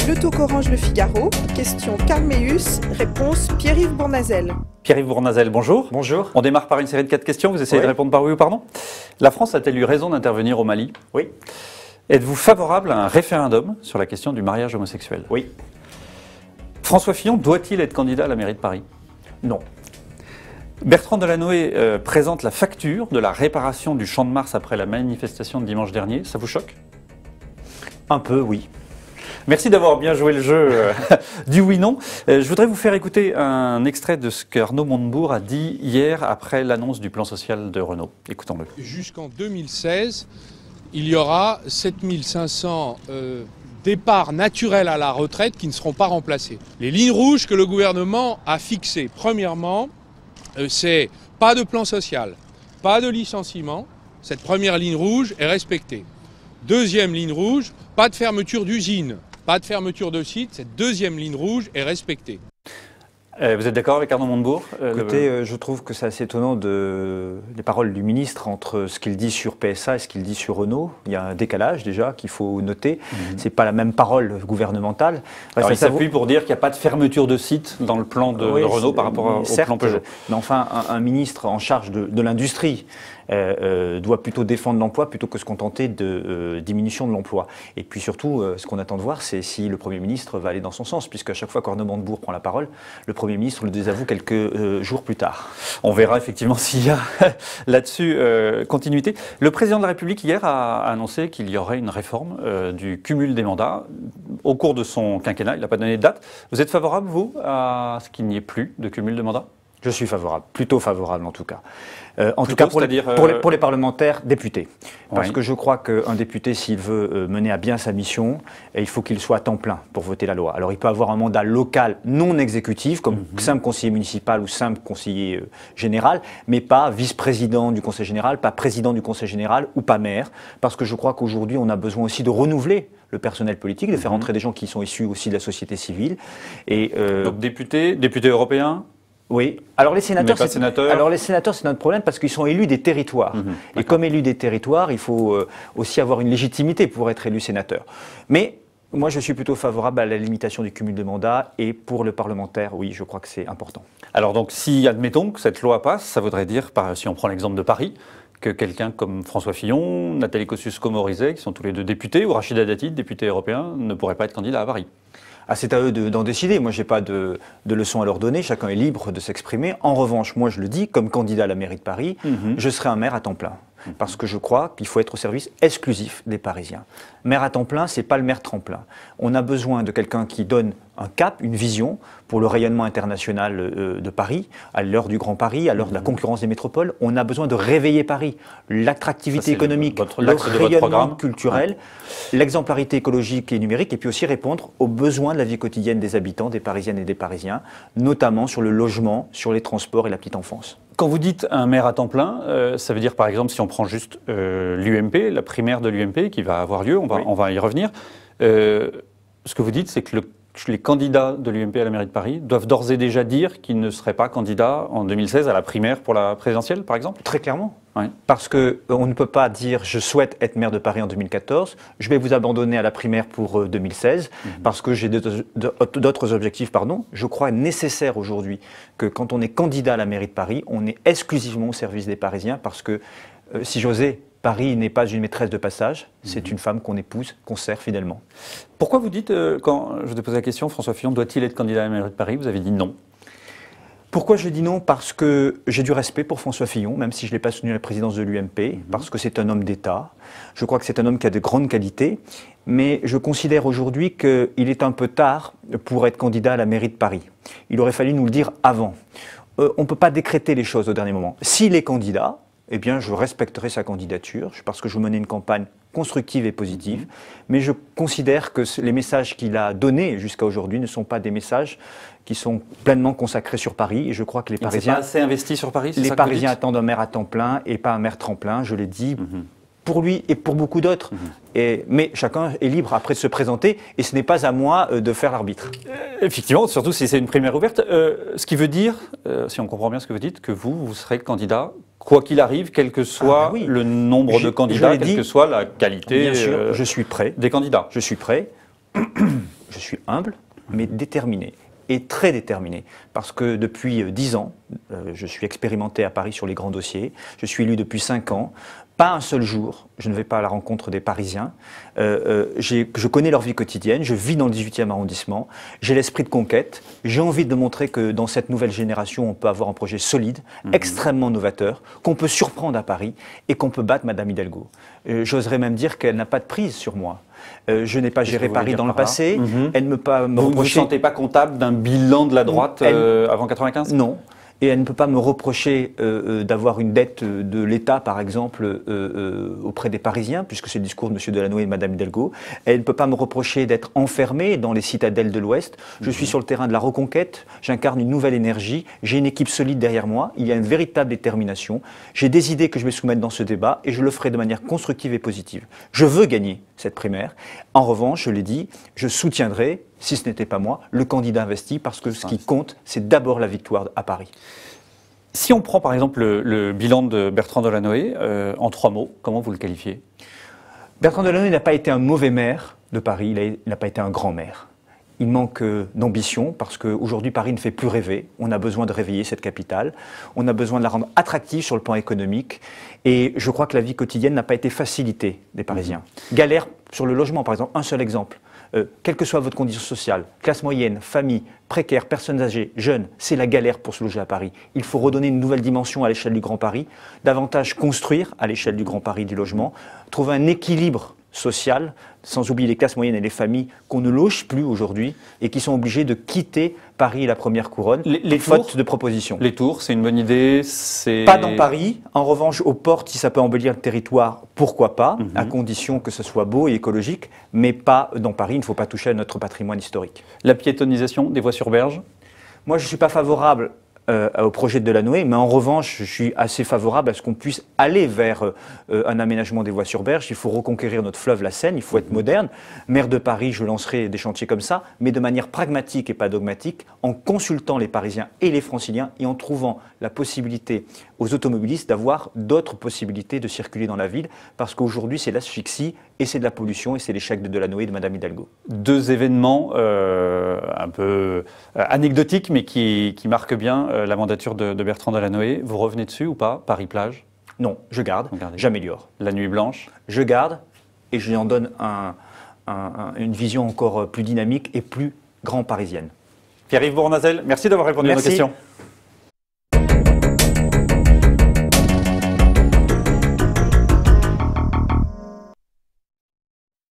Le Talk Orange Le Figaro, question Carl Meus, réponse Pierre-Yves Bournazel. Pierre-Yves Bournazel, bonjour. Bonjour. On démarre par une série de 4 questions, vous essayez de répondre par oui ou par non. La France a-t-elle eu raison d'intervenir au Mali? Oui. Êtes-vous favorable à un référendum sur la question du mariage homosexuel? Oui. François Fillon doit-il être candidat à la mairie de Paris? Non. Bertrand Delanoë présente la facture de la réparation du Champ de Mars après la manifestation de dimanche dernier. Ça vous choque? Un peu, oui. Merci d'avoir bien joué le jeu du oui-non. Je voudrais vous faire écouter un extrait de ce qu'Arnaud Montebourg a dit hier après l'annonce du plan social de Renault. Écoutons-le. Jusqu'en 2016, il y aura 7500 départs naturels à la retraite qui ne seront pas remplacés. Les lignes rouges que le gouvernement a fixées, premièrement, c'est pas de plan social, pas de licenciement. Cette première ligne rouge est respectée. Deuxième ligne rouge, pas de fermeture d'usine, pas de fermeture de site. Cette deuxième ligne rouge est respectée. Vous êtes d'accord avec Arnaud Montebourg? Écoutez, je trouve que c'est assez étonnant les paroles du ministre entre ce qu'il dit sur PSA et ce qu'il dit sur Renault. Il y a un décalage déjà qu'il faut noter. C'est pas la même parole gouvernementale. Alors il s'appuie pour dire qu'il n'y a pas de fermeture de site dans le plan de Renault par rapport au plan Peugeot. Mais enfin, un ministre en charge de l'industrie doit plutôt défendre l'emploi plutôt que se contenter de diminution de l'emploi. Et puis surtout, ce qu'on attend de voir, c'est si le Premier ministre va aller dans son sens, puisque à chaque fois qu'Arnaud Montebourg prend la parole, le Premier ministre le désavoue quelques jours plus tard. On verra effectivement s'il y a là-dessus continuité. Le président de la République hier a annoncé qu'il y aurait une réforme du cumul des mandats au cours de son quinquennat. Il n'a pas donné de date. Vous êtes favorable, vous, à ce qu'il n'y ait plus de cumul de mandats? Je suis favorable, plutôt favorable en tout cas. En tout cas pour les parlementaires députés. Parce que je crois qu'un député, s'il veut mener à bien sa mission, il faut qu'il soit à temps plein pour voter la loi. Alors il peut avoir un mandat local non exécutif, comme simple conseiller municipal ou simple conseiller général, mais pas vice-président du conseil général, pas président du conseil général ou pas maire. Parce que je crois qu'aujourd'hui, on a besoin aussi de renouveler le personnel politique, de faire entrer des gens qui sont issus aussi de la société civile. Donc député européen? Oui. Alors les sénateurs, c'est notre problème parce qu'ils sont élus des territoires. Et comme élus des territoires, il faut aussi avoir une légitimité pour être élu sénateur. Mais moi, je suis plutôt favorable à la limitation du cumul de mandats et pour le parlementaire, oui, je crois que c'est important. Alors donc, si admettons que cette loi passe, ça voudrait dire, si on prend l'exemple de Paris, que quelqu'un comme François Fillon, Nathalie Kosciusko-Morizet, qui sont tous les deux députés, ou Rachida Dati, député européen, ne pourrait pas être candidat à Paris. Ah, c'est à eux d'en décider. Moi, je n'ai pas de leçon à leur donner. Chacun est libre de s'exprimer. En revanche, moi, je le dis, comme candidat à la mairie de Paris, je serai un maire à temps plein. Parce que je crois qu'il faut être au service exclusif des Parisiens. Maire à temps plein, ce n'est pas le maire tremplin. On a besoin de quelqu'un qui donne un cap, une vision pour le rayonnement international de Paris, à l'heure du Grand Paris, à l'heure de la concurrence des métropoles. On a besoin de réveiller Paris, l'attractivité économique, le rayonnement culturel, l'exemplarité écologique et numérique, et puis aussi répondre aux besoins de la vie quotidienne des habitants, des Parisiennes et des Parisiens, notamment sur le logement, sur les transports et la petite enfance. Quand vous dites un maire à temps plein, ça veut dire par exemple, si on prend juste l'UMP, la primaire de l'UMP qui va avoir lieu, on va y revenir, ce que vous dites, c'est que les candidats de l'UMP à la mairie de Paris doivent d'ores et déjà dire qu'ils ne seraient pas candidats en 2016 à la primaire pour la présidentielle, par exemple? Très clairement. Oui. Parce qu'on ne peut pas dire « je souhaite être maire de Paris en 2014, je vais vous abandonner à la primaire pour 2016 parce que j'ai d'autres objectifs ». Je crois nécessaire aujourd'hui que quand on est candidat à la mairie de Paris, on est exclusivement au service des Parisiens parce que, si j'osais, Paris n'est pas une maîtresse de passage, c'est une femme qu'on épouse, qu'on sert fidèlement. Pourquoi vous dites, quand je vous ai posé la question, François Fillon doit-il être candidat à la mairie de Paris, vous avez dit non? Pourquoi je dis non? Parce que j'ai du respect pour François Fillon, même si je ne l'ai pas soutenu à la présidence de l'UMP, parce que c'est un homme d'État. Je crois que c'est un homme qui a de grandes qualités, mais je considère aujourd'hui qu'il est un peu tard pour être candidat à la mairie de Paris. Il aurait fallu nous le dire avant. On ne peut pas décréter les choses au dernier moment. S'il est candidat, eh bien, je respecterai sa candidature, parce que je menais une campagne constructive et positive, mais je considère que les messages qu'il a donnés jusqu'à aujourd'hui ne sont pas des messages qui sont pleinement consacrés sur Paris, et je crois que les Parisiens... pas assez investi sur Paris, les Parisiens attendent un maire à temps plein et pas un maire tremplin, je l'ai dit, pour lui et pour beaucoup d'autres. Mais chacun est libre après de se présenter, et ce n'est pas à moi de faire l'arbitre. Effectivement, surtout si c'est une primaire ouverte. Ce qui veut dire, si on comprend bien ce que vous dites, que vous serez candidat quoi qu'il arrive, quel que soit le nombre de candidats, quelle que soit la qualité bien sûr, je suis prêt. Des candidats. Je suis prêt. je suis humble, mais déterminé. Et très déterminé, parce que depuis 10 ans, je suis expérimenté à Paris sur les grands dossiers, je suis élu depuis 5 ans, pas un seul jour, je ne vais pas à la rencontre des Parisiens, je connais leur vie quotidienne, je vis dans le 18e arrondissement, j'ai l'esprit de conquête, j'ai envie de montrer que dans cette nouvelle génération, on peut avoir un projet solide, extrêmement novateur, qu'on peut surprendre à Paris et qu'on peut battre Madame Hidalgo. J'oserais même dire qu'elle n'a pas de prise sur moi. Je n'ai pas géré Paris dans le passé. Elle ne peut pas me reprocher. Vous ne vous sentez pas comptable d'un bilan de la droite avant 95 ? Non. Et elle ne peut pas me reprocher d'avoir une dette de l'État, par exemple, auprès des Parisiens, puisque c'est le discours de M. Delanoë et de Mme Hidalgo. Elle ne peut pas me reprocher d'être enfermée dans les citadelles de l'Ouest. Je suis sur le terrain de la reconquête, j'incarne une nouvelle énergie, j'ai une équipe solide derrière moi, il y a une véritable détermination. J'ai des idées que je vais soumettre dans ce débat et je le ferai de manière constructive et positive. Je veux gagner cette primaire. En revanche, je l'ai dit, je soutiendrai, si ce n'était pas moi, le candidat investi, parce que ce qui compte, c'est d'abord la victoire à Paris. Si on prend par exemple le bilan de Bertrand Delanoë, en 3 mots, comment vous le qualifiez ? Bertrand Delanoë n'a pas été un mauvais maire de Paris, il n'a pas été un grand maire. Il manque d'ambition, parce qu'aujourd'hui Paris ne fait plus rêver, on a besoin de réveiller cette capitale, on a besoin de la rendre attractive sur le plan économique, et je crois que la vie quotidienne n'a pas été facilitée des Parisiens. Galère sur le logement, par exemple, un seul exemple. Quelle que soit votre condition sociale, classe moyenne, famille, précaire, personnes âgées, jeunes, c'est la galère pour se loger à Paris. Il faut redonner une nouvelle dimension à l'échelle du Grand Paris, davantage construire à l'échelle du Grand Paris du logement, trouver un équilibre social, sans oublier les classes moyennes et les familles qu'on ne loge plus aujourd'hui et qui sont obligées de quitter Paris et la première couronne, faute de propositions. Les tours, c'est une bonne idée, Pas dans Paris. En revanche, aux portes, si ça peut embellir le territoire, pourquoi pas, à condition que ce soit beau et écologique, mais pas dans Paris. Il ne faut pas toucher à notre patrimoine historique. La piétonisation des voies sur berge ? Moi, je ne suis pas favorable au projet de Delanoë, mais en revanche, je suis assez favorable à ce qu'on puisse aller vers un aménagement des voies sur berge. Il faut reconquérir notre fleuve, la Seine, il faut être moderne. Maire de Paris, je lancerai des chantiers comme ça, mais de manière pragmatique et pas dogmatique, en consultant les Parisiens et les Franciliens et en trouvant la possibilité aux automobilistes d'avoir d'autres possibilités de circuler dans la ville, parce qu'aujourd'hui, c'est l'asphyxie et c'est de la pollution et c'est l'échec de Delanoë et de Mme Hidalgo. 2 événements un peu anecdotiques, mais qui marquent bien la mandature de Bertrand Delanoë. Vous revenez dessus ou pas ? Paris-Plage ? Non, je garde, j'améliore. La nuit blanche ? Je garde et je lui en donne une vision encore plus dynamique et plus grand parisienne. Pierre-Yves Bournazel, merci d'avoir répondu à nos questions.